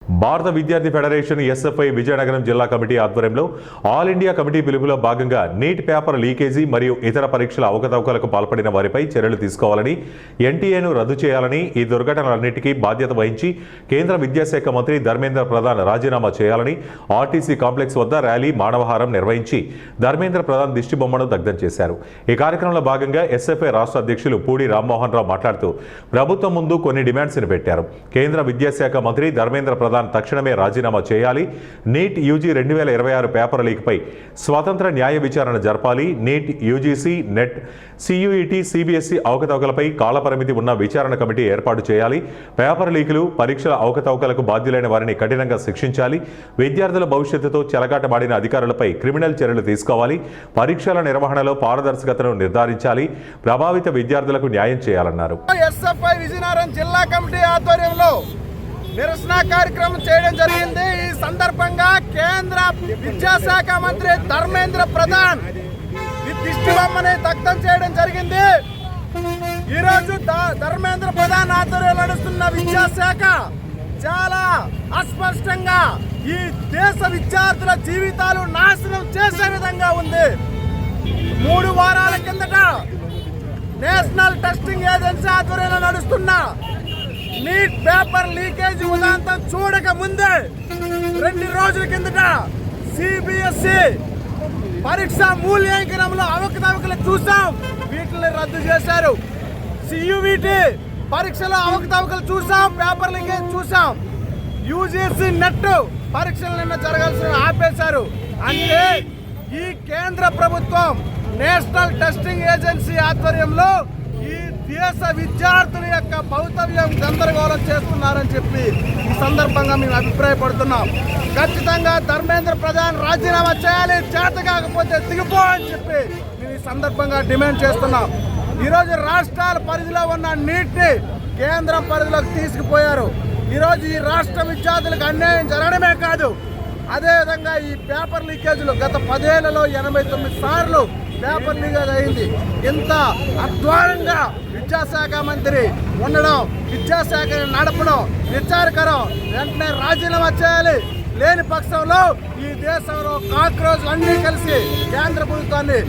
భారత విద్యార్థి federation SFI Vizianagaram జిల్లా కమిటీ ఆధ్వర్యంలో ఆల్ ఇండియా కమిటీ పిలుపులో భాగంగా నీట్ పేపర్ లీకేజీ మరియు ఇతర పరీక్షల అవకతవకలకు పాల్పడిన వారిపై చర్యలు తీసుకోవాలని, ఎన్టీఏను రద్దు చేయాలని, ఈ దుర్ఘటనలన్నిటికీ బాధ్యత వహించి కేంద్ర విద్యాశాఖ మంత్రి ధర్మేంద్ర ప్రధాన్ రాజీనామా చేయాలని ఆర్టీసీ కాంప్లెక్స్ వద్ద ర్యాలీ, మానవహారం నిర్వహించి ధర్మేంద్ర ప్రధాన్ దిష్టిబొమ్మను దగ్ధం చేశారు. ఈ కార్యక్రమంలో భాగంగా ఎస్ఎఫ్ఐ రాష్ట్ర అధ్యక్షులు పూడి రామ్మోహన్ రావు మాట్లాడుతూ ప్రభుత్వం ముందు కొన్ని డిమాండ్స్ పెట్టారు. కేంద్ర విద్యాశాఖ మంత్రి ధర్మేంద్ర ప్రధాన్ తక్షణమే రాజీనామా చేయాలి. నీట్ యూజీ 2026 పేపర్ లీక్పై స్వతంత్ర న్యాయ విచారణ జరపాలి. నీట్, యూజీసీ, నెట్, సియుఈటీ, సిబిఎస్ఈ అవకతవకలపై కాలపరిమితి ఉన్న విచారణ కమిటీ ఏర్పాటు చేయాలి. పేపర్ లీకులు, పరీక్షల అవకతవకలకు బాధ్యులైన వారిని కఠినంగా శిక్షించాలి. విద్యార్థుల భవిష్యత్తుతో చెలగాటమాడిన అధికారులపై క్రిమినల్ చర్యలు తీసుకోవాలి. పరీక్షల నిర్వహణలో పారదర్శకతను నిర్ధారించాలి. ప్రభావిత విద్యార్థులకు న్యాయం చేయాలన్నారు. ఎస్ఎఫ్ఐ విజయనగరం జిల్లా కమిటీ ఆధ్వర్యంలో నిరసన కార్యక్రమం చేయడం జరిగింది. ఈ సందర్భంగా కేంద్ర విద్యాశాఖ మంత్రి ధర్మేంద్ర ప్రధాన్ దిష్టిబొమ్మని దగ్ధం చేయడం జరిగింది. ఈరోజు ధర్మేంద్ర ప్రధాన్ ఆధ్వర్యంలో నడుస్తున్న విద్యాశాఖ చాలా అస్పష్టంగా ఈ దేశ విద్యార్థుల జీవితాలు నాశనం చేసే విధంగా ఉంది. 3 వారాల కిందట నేషనల్ టెస్టింగ్ ఏజెన్సీ ఆధ్వర్యంలో నడుస్తున్న నీట్ పేపర్ లీకేజీ ఉదాంతం చూడక ముందే 2 రోజుల కిందట సిబిఎస్ఈ పరీక్ష మూల్యాంకనంలో అవకతవకలు చూసాం, వీటిని రద్దు చేశారు. సియువిటి పరీక్షలో అవకతవకలు చూసాం, పేపర్ లీకేజ్ చూసాం. యూజీసీ, నెట్ పరీక్షలు నిన్న జరగాల్సిన ఆపేశారు. అంటే ఈ కేంద్ర ప్రభుత్వం నేషనల్ టెస్టింగ్ ఏజెన్సీ ఆధ్వర్యంలో ఈ దేశ విద్యార్థుల యొక్క భవితవ్యం గందరగోళం చేస్తున్నారని చెప్పి ఈ సందర్భంగా మేము అభిప్రాయపడుతున్నాం. ఖచ్చితంగా ధర్మేంద్ర ప్రధాన్ రాజీనామా చేయాలి, చేత కాకపోతే దిగిపో అని చెప్పి మేము ఈ సందర్భంగా డిమాండ్ చేస్తున్నాం. ఈరోజు రాష్ట్రాల పరిధిలో ఉన్న నీట్ని కేంద్రం పరిధిలోకి తీసుకుపోయారు. ఈరోజు ఈ రాష్ట్ర విద్యార్థులకు అన్యాయం జరగడమే కాదు, అదేవిధంగా ఈ పేపర్ లీకేజీలు గత 10 ఏళ్లలో 89 సార్లు పేపర్ లీకేజ్ అయింది. ఇంత అధ్వానంగా విద్యాశాఖ మంత్రి ఉండడం, విద్యాశాఖని నడపడం విచారకరం. వెంటనే రాజీనామా చేయాలి. లేని పక్షంలో ఈ దేశంలో కాక్రోచ్లు అన్నీ కలిసి కేంద్ర ప్రభుత్వాన్ని